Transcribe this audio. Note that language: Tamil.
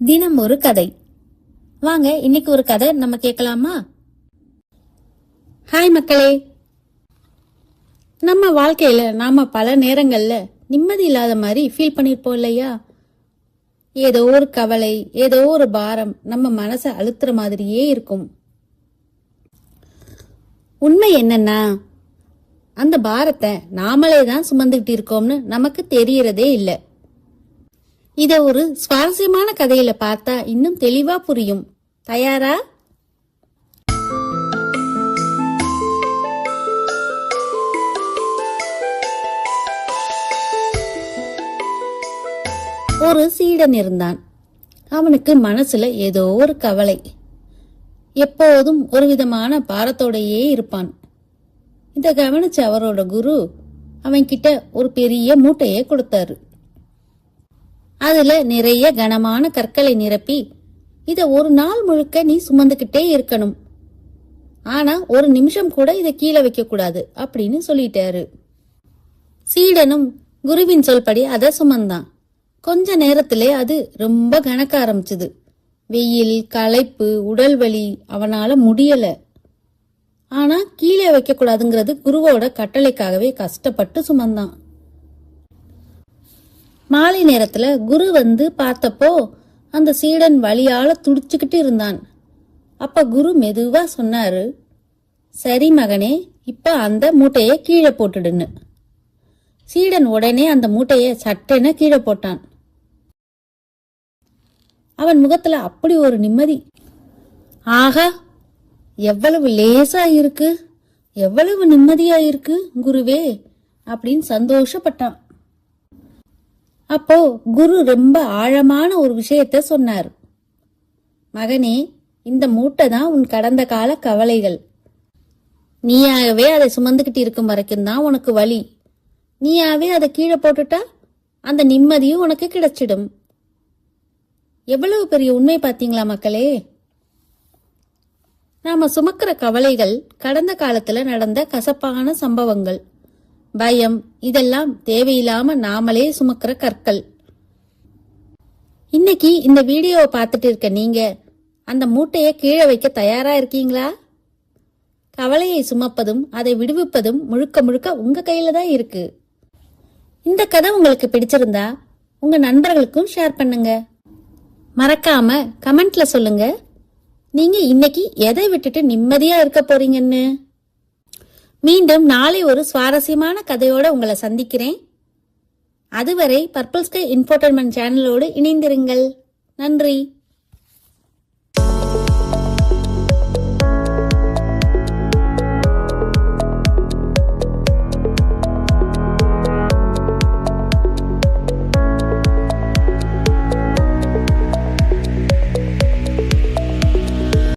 தினம் ஒரு கதை. வாங்க இன்னைக்கு ஒரு கதை நம்ம கேட்கலாமா? ஹாய் மக்களே, நம்ம வாழ்க்கையில நாம பல நேரங்கள்ல நிம்மதி இல்லாத மாதிரி ஃபீல் பண்ணிருப்போம் இல்லையா? ஏதோ ஒரு கவலை, ஏதோ ஒரு பாரம் நம்ம மனசை அழுத்துற மாதிரியே இருக்கும். உண்மை என்னன்னா, அந்த பாரத்தை நாமளே தான் சுமந்துகிட்டு இருக்கோம்னு நமக்கு தெரியறதே இல்லை. இத ஒரு சுவாரஸ்யமான கதையில பார்த்தா இன்னும் தெளிவா புரியும். தயாரா? ஒரு சீடன் இருந்தான். அவனுக்கு மனசுல ஏதோ ஒரு கவலை. எப்போதும் ஒரு விதமான பாரத்தோடையே இருப்பான். இத கவனிச்ச அவரோட குரு அவன்கிட்ட ஒரு பெரிய மூட்டையை கொடுத்தாரு. அதுல நிறைய கனமான கற்களை நிரப்பி, இத ஒரு நாள் முழுக்க நீ சுமந்துகிட்டே இருக்கணும். ஆனா ஒரு நிமிஷம் கூட இத கீழே வைக்க கூடாது அப்படின்னு சொல்லிட்டாரு. சீடனும் குருவின் சொல்படி அதை சுமந்தான். கொஞ்ச நேரத்திலே அது ரொம்ப கணக்க ஆரம்பிச்சது. வெயில், களைப்பு, உடல் வலி அவனால முடியல. ஆனா கீழே வைக்க கூடாதுங்கிறது குருவோட கட்டளைக்காகவே கஷ்டப்பட்டு சுமந்தான். மாலை நேரத்துல குரு வந்து பார்த்தப்போ அந்த சீடன் வலியால துடிச்சுக்கிட்டு இருந்தான். அப்ப குரு மெதுவா சொன்னாரு, சரி மகனே, இப்ப அந்த மூட்டைய கீழே போட்டுடுன்னு. சீடன் உடனே அந்த மூட்டைய சட்டென கீழே போட்டான். அவன் முகத்துல அப்படி ஒரு நிம்மதி. ஆகா, எவ்வளவு லேசா இருக்கு, எவ்வளவு நிம்மதியா இருக்கு குருவே அப்படின்னு சந்தோஷப்பட்டான். அப்போ குரு ரொம்ப ஆழமான ஒரு விஷயத்த சொன்னார். மகனே, இந்த மூட்டை தான் உன் கடந்த கால கவலைகள். நீயாகவே அதை சுமந்துகிட்டு இருக்கும் வரைக்கும் தான் உனக்கு வலி. நீயாவே அதை கீழே போட்டுட்டா அந்த நிம்மதியும் உனக்கு கிடைச்சிடும். எவ்வளவு பெரிய உண்மை பாத்தீங்களா மக்களே? நாம சுமக்கிற கவலைகள் கடந்த காலத்துல நடந்த கசப்பான சம்பவங்கள், பயம், இதெல்லாம் தேவையில்லாம நாமளே சுமக்கிற கற்கள். இன்னைக்கு இந்த வீடியோவை பார்த்துட்டு இருக்க நீங்க அந்த மூட்டைய கீழே வைக்க தயாரா இருக்கீங்களா? கவலையை சுமப்பதும் அதை விடுவிப்பதும் முழுக்க முழுக்க உங்க கையில தான் இருக்கு. இந்த கதை உங்களுக்கு பிடிச்சிருந்தா உங்க நண்பர்களுக்கும் ஷேர் பண்ணுங்க. மறக்காம கமெண்ட்ல சொல்லுங்க, நீங்க இன்னைக்கு எதை விட்டுட்டு நிம்மதியா இருக்க போறீங்கன்னு. மீண்டும் நாளை ஒரு சுவாரஸ்யமான கதையோட உங்களை சந்திக்கிறேன். அதுவரை பர்பிள் ஸ்கை இன்ஃபோடெயின்மென்ட் சேனலோடு இணைந்திருங்கள். நன்றி.